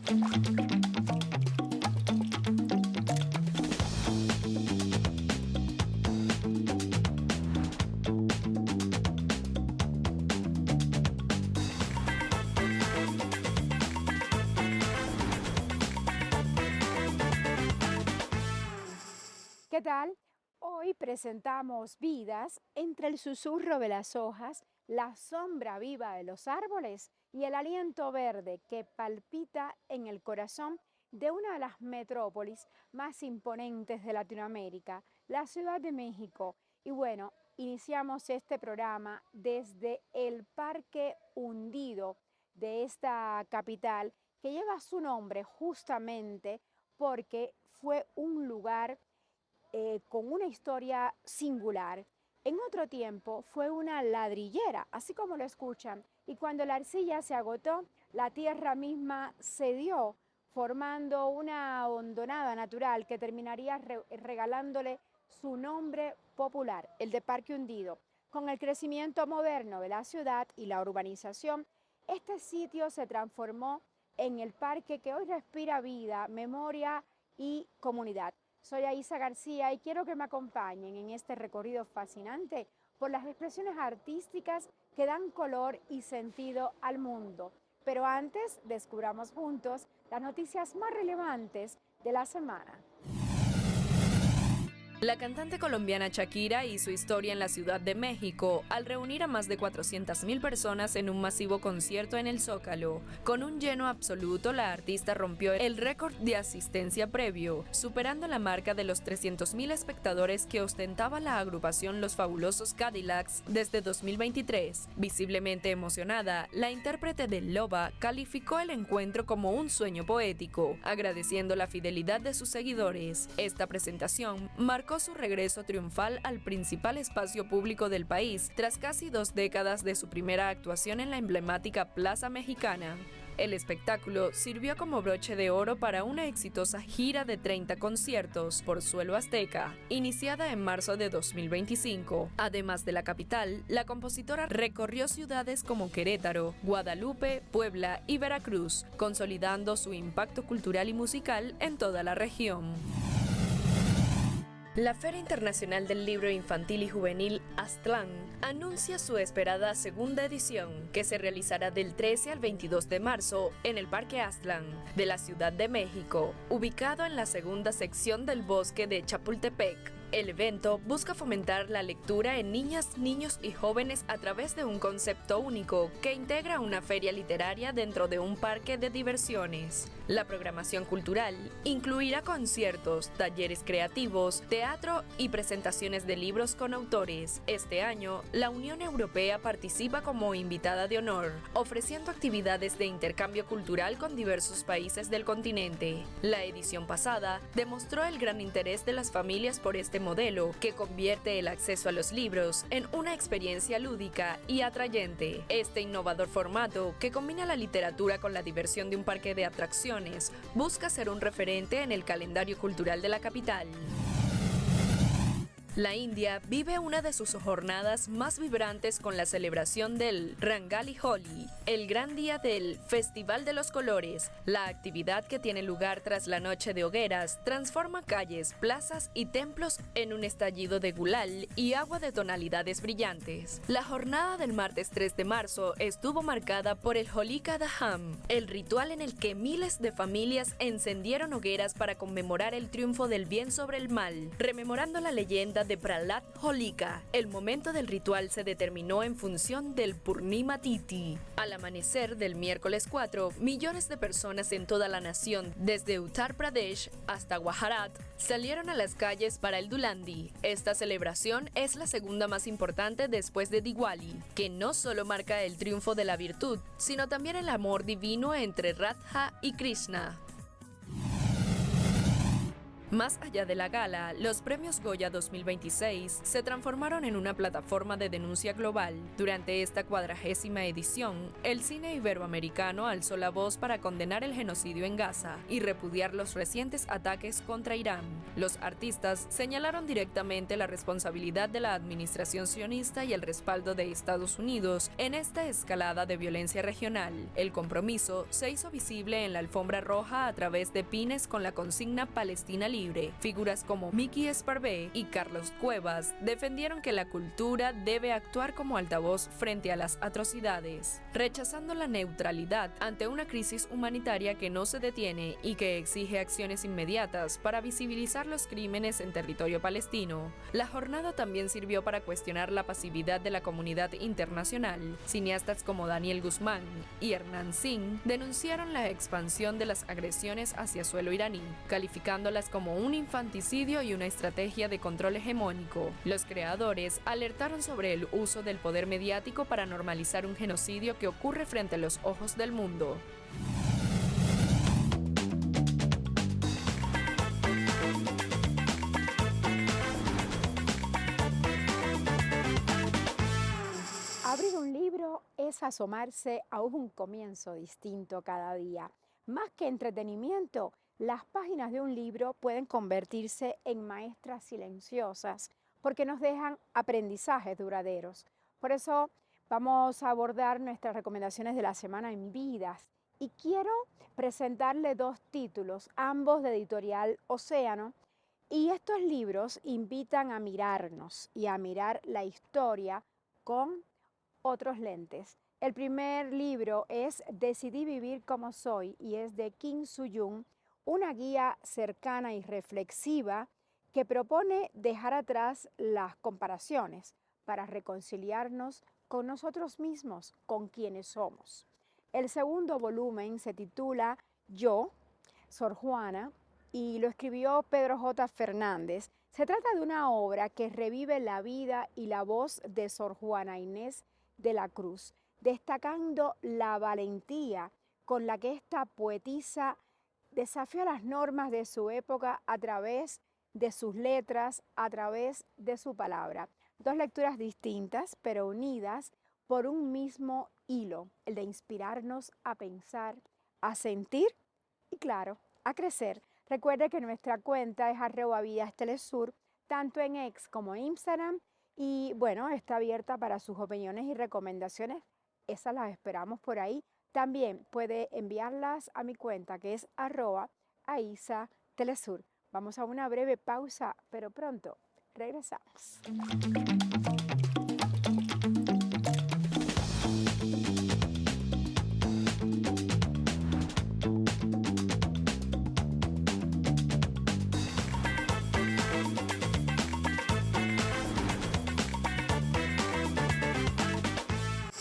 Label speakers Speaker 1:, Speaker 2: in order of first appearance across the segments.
Speaker 1: ¿Qué tal? Hoy presentamos vidas entre el susurro de las hojas, la sombra viva de los árboles y el aliento verde que palpita en el corazón de una de las metrópolis más imponentes de Latinoamérica, la Ciudad de México. Y bueno, iniciamos este programa desde el Parque Hundido de esta capital que lleva su nombre justamente porque fue un lugar con una historia singular. En otro tiempo fue una ladrillera, así como lo escuchan, y cuando la arcilla se agotó, la tierra misma cedió, formando una hondonada natural que terminaría regalándole su nombre popular, el de Parque Hundido. Con el crecimiento moderno de la ciudad y la urbanización, este sitio se transformó en el parque que hoy respira vida, memoria y comunidad. Soy Aisa García y quiero que me acompañen en este recorrido fascinante por las expresiones artísticas que dan color y sentido al mundo. Pero antes, descubramos juntos las noticias más relevantes de la semana.
Speaker 2: La cantante colombiana Shakira hizo historia en la Ciudad de México al reunir a más de 400.000 personas en un masivo concierto en el Zócalo. Con un lleno absoluto, la artista rompió el récord de asistencia previo, superando la marca de los 300.000 espectadores que ostentaba la agrupación Los Fabulosos Cadillacs desde 2023. Visiblemente emocionada, la intérprete de Loba calificó el encuentro como un sueño poético, agradeciendo la fidelidad de sus seguidores. Esta presentación marcó su regreso triunfal al principal espacio público del país tras casi 2 décadas de su primera actuación en la emblemática Plaza Mexicana. El espectáculo sirvió como broche de oro para una exitosa gira de 30 conciertos por suelo azteca, iniciada en marzo de 2025. Además de la capital, la compositora recorrió ciudades como Querétaro, Guadalupe, Puebla y Veracruz, consolidando su impacto cultural y musical en toda la región. La Feria Internacional del Libro Infantil y Juvenil Aztlán anuncia su esperada segunda edición, que se realizará del 13 al 22 de marzo en el Parque Aztlán de la Ciudad de México, ubicado en la segunda sección del bosque de Chapultepec. El evento busca fomentar la lectura en niñas, niños y jóvenes a través de un concepto único que integra una feria literaria dentro de un parque de diversiones. La programación cultural incluirá conciertos, talleres creativos, teatro y presentaciones de libros con autores. Este año, la Unión Europea participa como invitada de honor, ofreciendo actividades de intercambio cultural con diversos países del continente. La edición pasada demostró el gran interés de las familias por este modelo, que convierte el acceso a los libros en una experiencia lúdica y atrayente. Este innovador formato, que combina la literatura con la diversión de un parque de atracciones, busca ser un referente en el calendario cultural de la capital. La India vive una de sus jornadas más vibrantes con la celebración del Rangali Holi, el gran día del Festival de los Colores. La actividad, que tiene lugar tras la noche de hogueras, transforma calles, plazas y templos en un estallido de gulal y agua de tonalidades brillantes. La jornada del martes 3 de marzo estuvo marcada por el Holika Daham, el ritual en el que miles de familias encendieron hogueras para conmemorar el triunfo del bien sobre el mal, rememorando la leyenda de Prahlad Holika. El momento del ritual se determinó en función del Purnima Tithi. Al amanecer del miércoles 4, millones de personas en toda la nación, desde Uttar Pradesh hasta Gujarat, salieron a las calles para el Dulandi. Esta celebración es la segunda más importante después de Diwali, que no solo marca el triunfo de la virtud, sino también el amor divino entre Radha y Krishna. Más allá de la gala, los premios Goya 2026 se transformaron en una plataforma de denuncia global. Durante esta 40ª edición, el cine iberoamericano alzó la voz para condenar el genocidio en Gaza y repudiar los recientes ataques contra Irán. Los artistas señalaron directamente la responsabilidad de la administración sionista y el respaldo de Estados Unidos en esta escalada de violencia regional. El compromiso se hizo visible en la alfombra roja a través de pines con la consigna Palestina Libre. Figuras como Miki Esparvé y Carlos Cuevas defendieron que la cultura debe actuar como altavoz frente a las atrocidades, rechazando la neutralidad ante una crisis humanitaria que no se detiene y que exige acciones inmediatas para visibilizar los crímenes en territorio palestino. La jornada también sirvió para cuestionar la pasividad de la comunidad internacional. Cineastas como Daniel Guzmán y Hernán Sin denunciaron la expansión de las agresiones hacia suelo iraní, calificándolas como un infanticidio y una estrategia de control hegemónico. Los creadores alertaron sobre el uso del poder mediático para normalizar un genocidio que ocurre frente a los ojos del mundo.
Speaker 1: Abrir un libro es asomarse a un comienzo distinto cada día. Más que entretenimiento, las páginas de un libro pueden convertirse en maestras silenciosas porque nos dejan aprendizajes duraderos. Por eso vamos a abordar nuestras recomendaciones de la semana en Vidas y quiero presentarle dos títulos, ambos de editorial Océano, y estos libros invitan a mirarnos y a mirar la historia con otros lentes. El primer libro es Decidí vivir como soy y es de Kim Soo-yoon, una guía cercana y reflexiva que propone dejar atrás las comparaciones para reconciliarnos con nosotros mismos, con quienes somos. El segundo volumen se titula Yo, Sor Juana, y lo escribió Pedro J. Fernández. Se trata de una obra que revive la vida y la voz de Sor Juana Inés de la Cruz, destacando la valentía con la que esta poetisa desafió las normas de su época a través de sus letras, a través de su palabra. Dos lecturas distintas, pero unidas por un mismo hilo, el de inspirarnos a pensar, a sentir y, claro, a crecer. Recuerde que nuestra cuenta es @vidastelesur, tanto en X como en Instagram, y bueno, está abierta para sus opiniones y recomendaciones. Esas las esperamos por ahí. También puede enviarlas a mi cuenta que es @aisatelesur. Vamos a una breve pausa, pero pronto regresamos.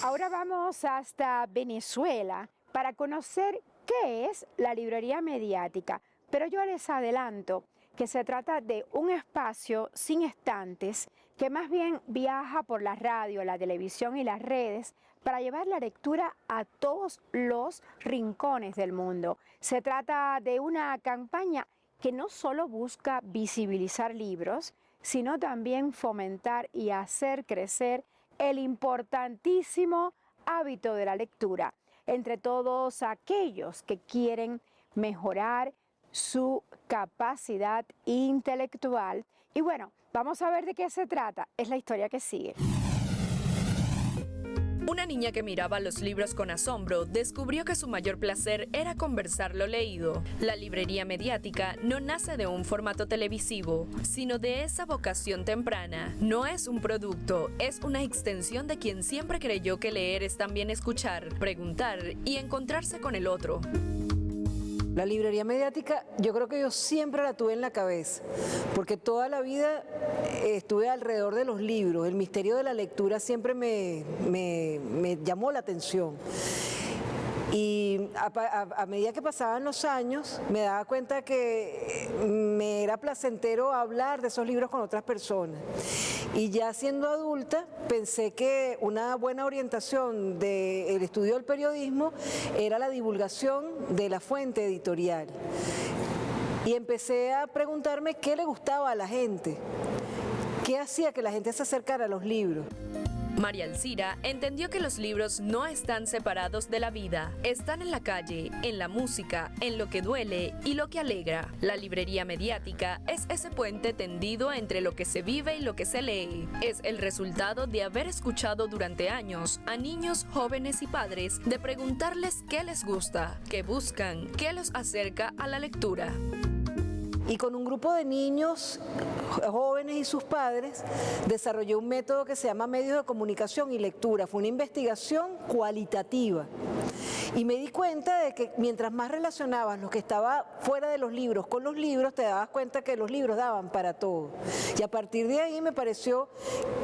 Speaker 1: Ahora vamos hasta Venezuela para conocer qué es la librería mediática, pero yo les adelanto que se trata de un espacio sin estantes que más bien viaja por la radio, la televisión y las redes para llevar la lectura a todos los rincones del mundo. Se trata de una campaña que no solo busca visibilizar libros, sino también fomentar y hacer crecer el importantísimo hábito de la lectura entre todos aquellos que quieren mejorar su capacidad intelectual. Y bueno, vamos a ver de qué se trata. Es la historia que sigue.
Speaker 2: Una niña que miraba los libros con asombro descubrió que su mayor placer era conversar lo leído. La librería mediática no nace de un formato televisivo, sino de esa vocación temprana. No es un producto, es una extensión de quien siempre creyó que leer es también escuchar, preguntar y encontrarse con el otro.
Speaker 3: La librería mediática, yo creo que yo siempre la tuve en la cabeza, porque toda la vida estuve alrededor de los libros. El misterio de la lectura siempre me llamó la atención. Y a medida que pasaban los años, me daba cuenta que me era placentero hablar de esos libros con otras personas. Y ya siendo adulta, pensé que una buena orientación del estudio del periodismo era la divulgación de la fuente editorial. Y empecé a preguntarme qué le gustaba a la gente, qué hacía que la gente se acercara a los libros.
Speaker 2: María Alcira entendió que los libros no están separados de la vida, están en la calle, en la música, en lo que duele y lo que alegra. La librería mediática es ese puente tendido entre lo que se vive y lo que se lee. Es el resultado de haber escuchado durante años a niños, jóvenes y padres de preguntarles qué les gusta, qué buscan, qué los acerca a la lectura.
Speaker 3: Y con un grupo de niños, jóvenes y sus padres, desarrollé un método que se llama medios de comunicación y lectura. Fue una investigación cualitativa. Y me di cuenta de que mientras más relacionabas lo que estaba fuera de los libros con los libros, te dabas cuenta que los libros daban para todo. Y a partir de ahí me pareció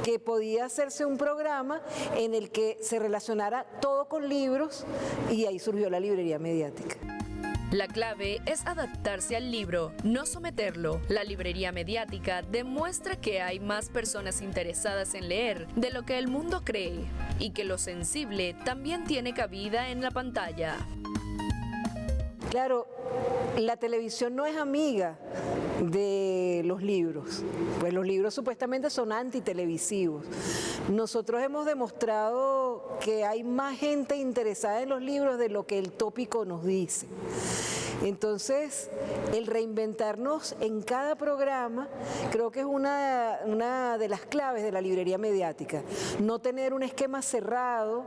Speaker 3: que podía hacerse un programa en el que se relacionara todo con libros, y ahí surgió la librería mediática.
Speaker 2: La clave es adaptarse al libro, no someterlo. La librería mediática demuestra que hay más personas interesadas en leer de lo que el mundo cree y que lo sensible también tiene cabida en la pantalla.
Speaker 3: Claro, la televisión no es amiga de los libros, pues los libros supuestamente son antitelevisivos. Nosotros hemos demostrado que hay más gente interesada en los libros de lo que el tópico nos dice. Entonces, el reinventarnos en cada programa creo que es una de las claves de la librería mediática. No tener un esquema cerrado,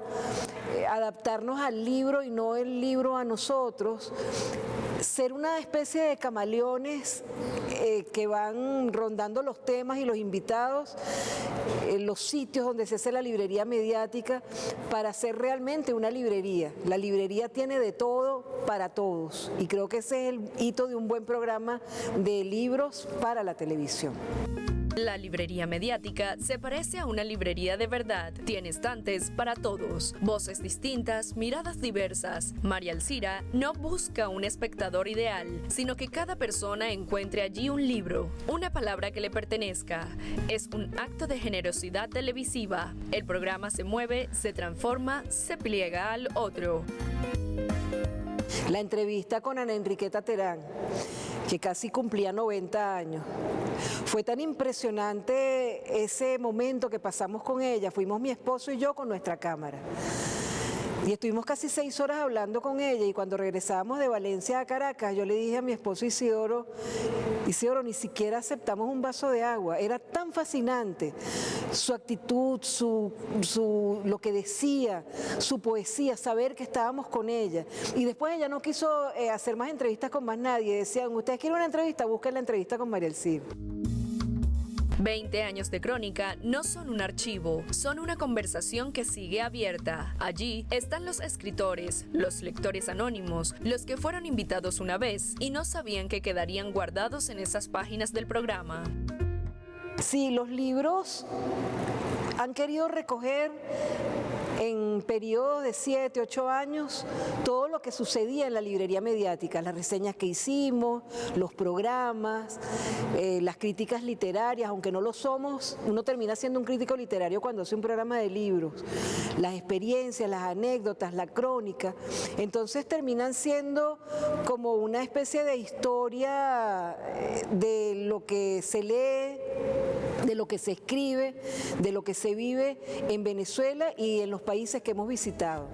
Speaker 3: adaptarnos al libro y no el libro a nosotros, ser una especie de camaleones que van rondando los temas y los invitados, los sitios donde se hace la librería mediática, para hacer realmente una librería. La librería tiene de todo para todos, y creo que ese es el hito de un buen programa de libros para la televisión.
Speaker 2: La librería mediática se parece a una librería de verdad. Tiene estantes para todos, voces distintas, miradas diversas. María Alcira no busca un espectador ideal, sino que cada persona encuentre allí un libro, una palabra que le pertenezca. Es un acto de generosidad televisiva. El programa se mueve, se transforma, se pliega al otro.
Speaker 3: La entrevista con Ana Enriqueta Terán, que casi cumplía 90 años. Fue tan impresionante ese momento que pasamos con ella. Fuimos mi esposo y yo con nuestra cámara. Y estuvimos casi 6 horas hablando con ella, y cuando regresábamos de Valencia a Caracas, yo le dije a mi esposo Isidoro, ni siquiera aceptamos un vaso de agua. Era tan fascinante su actitud, lo que decía, su poesía, saber que estábamos con ella. Y después ella no quiso hacer más entrevistas con más nadie. Decían, ¿ustedes quieren una entrevista? Busquen la entrevista con María Alcira.
Speaker 2: 20 años de crónica no son un archivo, son una conversación que sigue abierta. Allí están los escritores, los lectores anónimos, los que fueron invitados una vez y no sabían que quedarían guardados en esas páginas del programa.
Speaker 3: Sí, los libros han querido recoger en periodos de 7, 8 años todo lo que sucedía en la librería mediática, las reseñas que hicimos, los programas, las críticas literarias. Aunque no lo somos, uno termina siendo un crítico literario cuando hace un programa de libros, las experiencias, las anécdotas, la crónica. Entonces terminan siendo como una especie de historia de lo que se lee, de lo que se escribe, de lo que se vive en Venezuela y en los países que hemos visitado.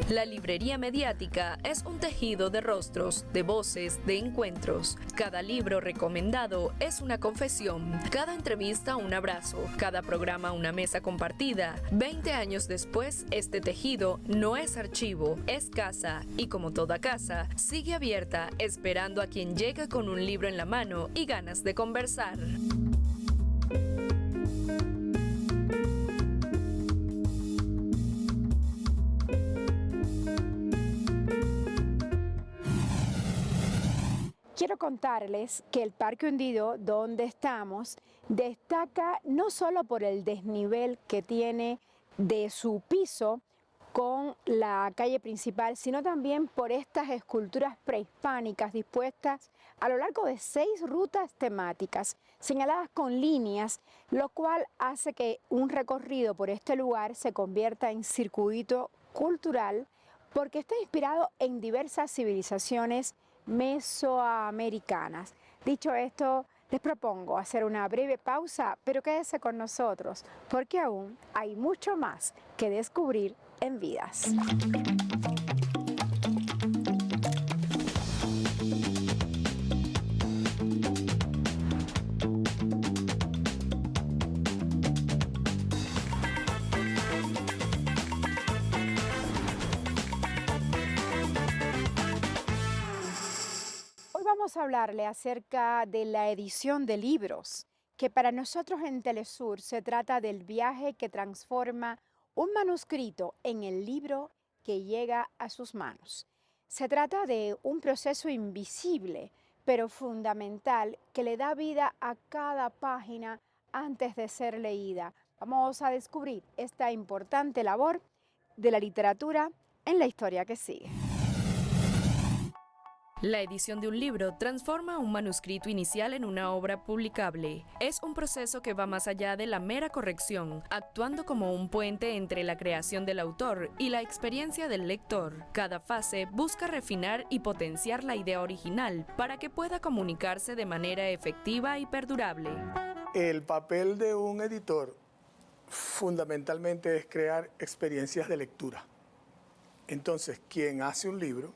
Speaker 2: La librería mediática es un tejido de rostros, de voces, de encuentros. Cada libro recomendado es una confesión, cada entrevista un abrazo, cada programa una mesa compartida. 20 años después, este tejido no es archivo, es casa, y como toda casa, sigue abierta, esperando a quien llegue con un libro en la mano y ganas de conversar.
Speaker 1: Quiero contarles que el Parque Hundido, donde estamos, destaca no solo por el desnivel que tiene de su piso con la calle principal, sino también por estas esculturas prehispánicas dispuestas a lo largo de 6 rutas temáticas, señaladas con líneas, lo cual hace que un recorrido por este lugar se convierta en circuito cultural, porque está inspirado en diversas civilizaciones mesoamericanas. Dicho esto, les propongo hacer una breve pausa, pero quédese con nosotros, porque aún hay mucho más que descubrir en Vidas. Hoy vamos a hablarle acerca de la edición de libros, que para nosotros en Telesur se trata del viaje que transforma un manuscrito en el libro que llega a sus manos. Se trata de un proceso invisible, pero fundamental, que le da vida a cada página antes de ser leída. Vamos a descubrir esta importante labor de la literatura en la historia que sigue.
Speaker 2: La edición de un libro transforma un manuscrito inicial en una obra publicable. Es un proceso que va más allá de la mera corrección, actuando como un puente entre la creación del autor y la experiencia del lector. Cada fase busca refinar y potenciar la idea original para que pueda comunicarse de manera efectiva y perdurable.
Speaker 4: El papel de un editor fundamentalmente es crear experiencias de lectura. Entonces, quien hace un libro,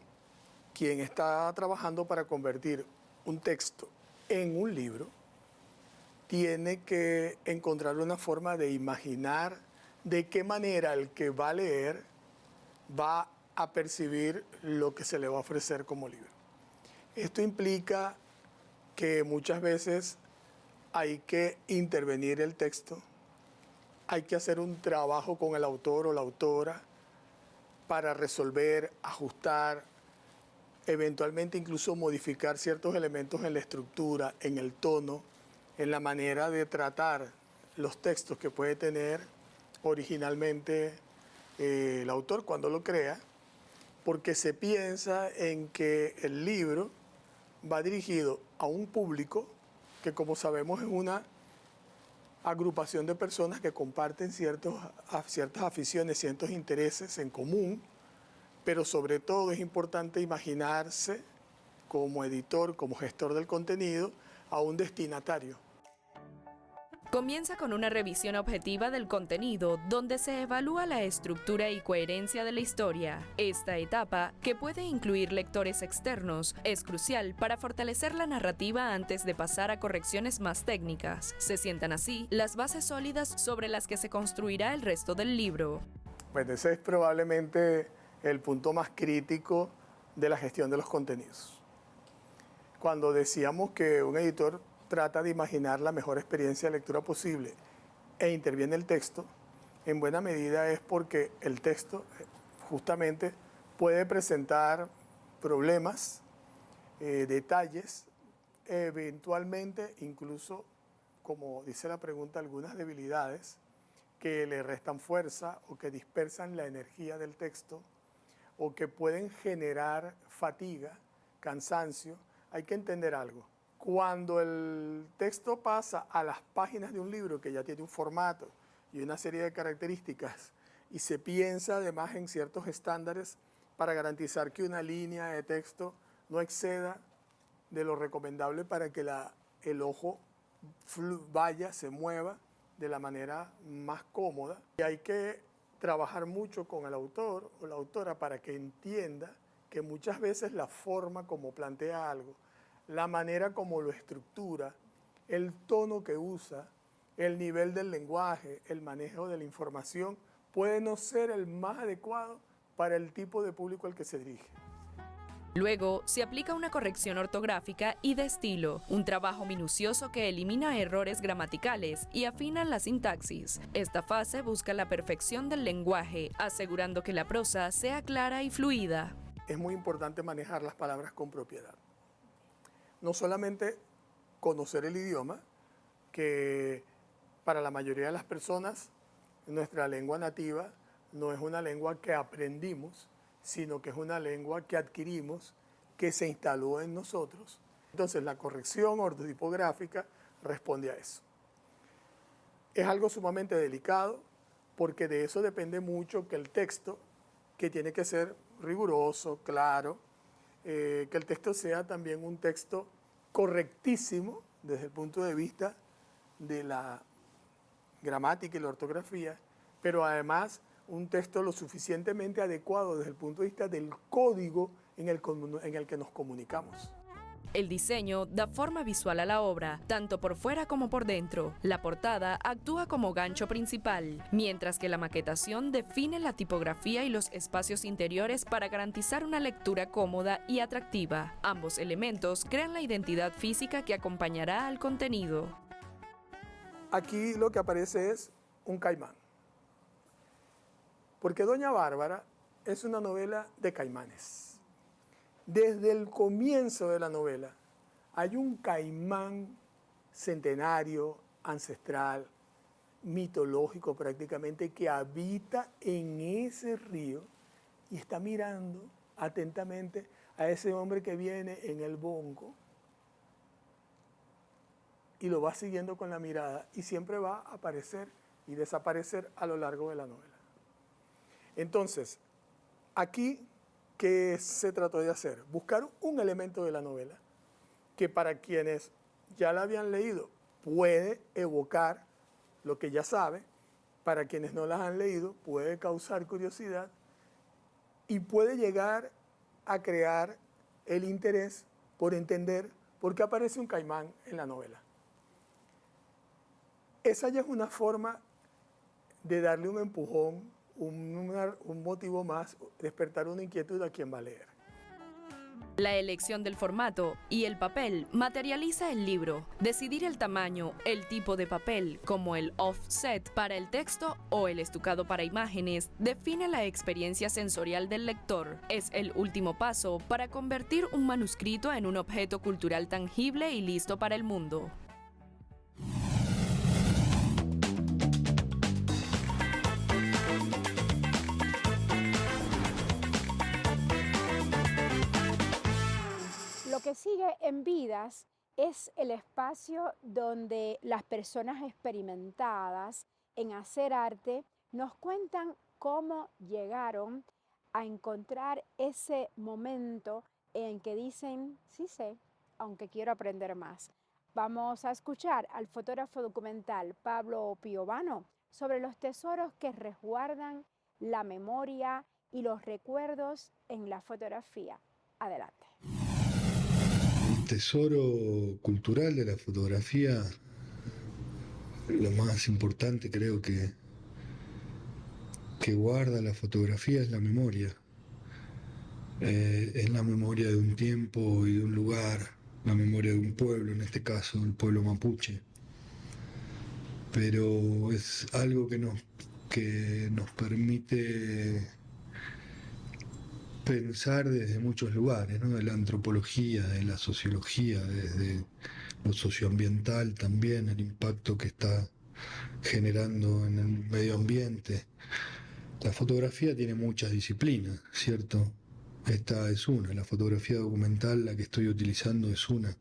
Speaker 4: quien está trabajando para convertir un texto en un libro, tiene que encontrar una forma de imaginar de qué manera el que va a leer va a percibir lo que se le va a ofrecer como libro. Esto implica que muchas veces hay que intervenir el texto, hay que hacer un trabajo con el autor o la autora para resolver, ajustar, eventualmente incluso modificar ciertos elementos en la estructura, en el tono, en la manera de tratar los textos que puede tener originalmente el autor cuando lo crea, porque se piensa en que el libro va dirigido a un público que, como sabemos, es una agrupación de personas que comparten ciertas aficiones, ciertos intereses en común, pero sobre todo es importante imaginarse como editor, como gestor del contenido, a un destinatario.
Speaker 2: Comienza con una revisión objetiva del contenido, donde se evalúa la estructura y coherencia de la historia. Esta etapa, que puede incluir lectores externos, es crucial para fortalecer la narrativa antes de pasar a correcciones más técnicas. Se sientan así las bases sólidas sobre las que se construirá el resto del libro.
Speaker 4: Bueno, ese es probablemente el punto más crítico de la gestión de los contenidos. Cuando decíamos que un editor trata de imaginar la mejor experiencia de lectura posible e interviene el texto, en buena medida es porque el texto justamente puede presentar problemas, detalles, eventualmente incluso, como dice la pregunta, algunas debilidades que le restan fuerza o que dispersan la energía del texto o que pueden generar fatiga, cansancio. Hay que entender algo. Cuando el texto pasa a las páginas de un libro que ya tiene un formato y una serie de características y se piensa además en ciertos estándares para garantizar que una línea de texto no exceda de lo recomendable para que el ojo vaya, se mueva de la manera más cómoda. Y hay que trabajar mucho con el autor o la autora para que entienda que muchas veces la forma como plantea algo, la manera como lo estructura, el tono que usa, el nivel del lenguaje, el manejo de la información, puede no ser el más adecuado para el tipo de público al que se dirige.
Speaker 2: Luego, se aplica una corrección ortográfica y de estilo, un trabajo minucioso que elimina errores gramaticales y afina la sintaxis. Esta fase busca la perfección del lenguaje, asegurando que la prosa sea clara y fluida.
Speaker 4: Es muy importante manejar las palabras con propiedad. No solamente conocer el idioma, que para la mayoría de las personas nuestra lengua nativa no es una lengua que aprendimos, sino que es una lengua que adquirimos, que se instaló en nosotros. Entonces la corrección ortotipográfica responde a eso. Es algo sumamente delicado porque de eso depende mucho que el texto, que tiene que ser riguroso, claro, que el texto sea también un texto correctísimo desde el punto de vista de la gramática y la ortografía, pero además un texto lo suficientemente adecuado desde el punto de vista del código en el que nos comunicamos.
Speaker 2: El diseño da forma visual a la obra, tanto por fuera como por dentro. La portada actúa como gancho principal, mientras que la maquetación define la tipografía y los espacios interiores para garantizar una lectura cómoda y atractiva. Ambos elementos crean la identidad física que acompañará al contenido.
Speaker 4: Aquí lo que aparece es un caimán, porque Doña Bárbara es una novela de caimanes. Desde el comienzo de la novela hay un caimán centenario, ancestral, mitológico prácticamente, que habita en ese río y está mirando atentamente a ese hombre que viene en el bongo y lo va siguiendo con la mirada y siempre va a aparecer y desaparecer a lo largo de la novela. Entonces, aquí, ¿qué se trató de hacer? Buscar un elemento de la novela que para quienes ya la habían leído puede evocar lo que ya sabe, para quienes no las han leído puede causar curiosidad y puede llegar a crear el interés por entender por qué aparece un caimán en la novela. Esa ya es una forma de darle un empujón, un motivo más, despertar una inquietud a quien va a leer.
Speaker 2: La elección del formato y el papel materializa el libro. Decidir el tamaño, el tipo de papel, como el offset para el texto o el estucado para imágenes, define la experiencia sensorial del lector. Es el último paso para convertir un manuscrito en un objeto cultural tangible y listo para el mundo.
Speaker 1: Lo que sigue en Vidas es el espacio donde las personas experimentadas en hacer arte nos cuentan cómo llegaron a encontrar ese momento en que dicen, sí sé, aunque quiero aprender más. Vamos a escuchar al fotógrafo documental Pablo Piovano sobre los tesoros que resguardan la memoria y los recuerdos en la fotografía. Adelante.
Speaker 5: El tesoro cultural de la fotografía, lo más importante creo que guarda la fotografía es la memoria. Es la memoria de un tiempo y de un lugar, la memoria de un pueblo, en este caso el pueblo mapuche. Pero es algo que nos permite pensar desde muchos lugares, ¿no? De la antropología, de la sociología, desde lo socioambiental también, el impacto que está generando en el medio ambiente. La fotografía tiene muchas disciplinas, ¿cierto? Esta es una, la fotografía documental, la que estoy utilizando es una.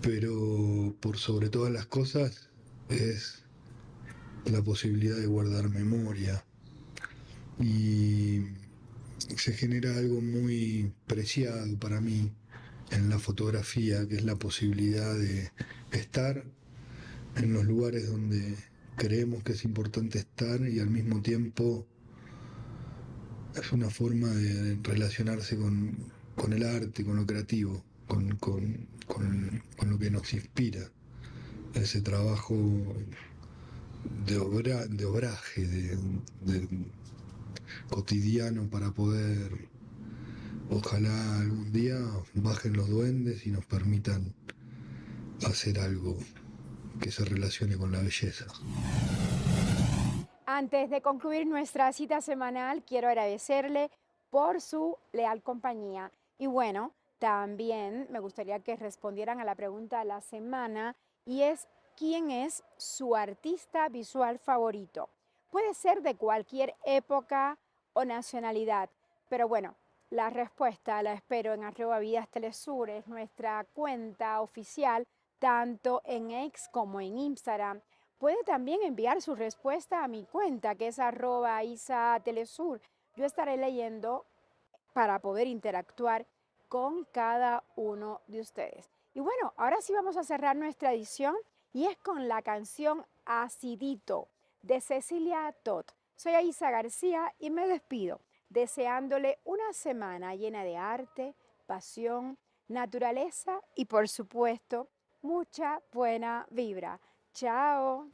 Speaker 5: Pero por sobre todas las cosas es la posibilidad de guardar memoria. Y se genera algo muy preciado para mí en la fotografía, que es la posibilidad de estar en los lugares donde creemos que es importante estar y al mismo tiempo es una forma de relacionarse con el arte, con lo creativo, con lo que nos inspira, ese trabajo de obraje, de cotidiano para poder, ojalá algún día bajen los duendes y nos permitan hacer algo que se relacione con la belleza.
Speaker 1: Antes de concluir nuestra cita semanal, quiero agradecerle por su leal compañía. Y bueno, también me gustaría que respondieran a la pregunta de la semana y es, ¿quién es su artista visual favorito? Puede ser de cualquier época o nacionalidad, pero bueno, la respuesta la espero en @vidastelesur, es nuestra cuenta oficial, tanto en X como en Instagram. Puede también enviar su respuesta a mi cuenta, que es @isatelesur. Yo estaré leyendo para poder interactuar con cada uno de ustedes. Y bueno, ahora sí vamos a cerrar nuestra edición y es con la canción Acidito de Cecilia Todd. Soy Aisa García y me despido deseándole una semana llena de arte, pasión, naturaleza y por supuesto mucha buena vibra. Chao.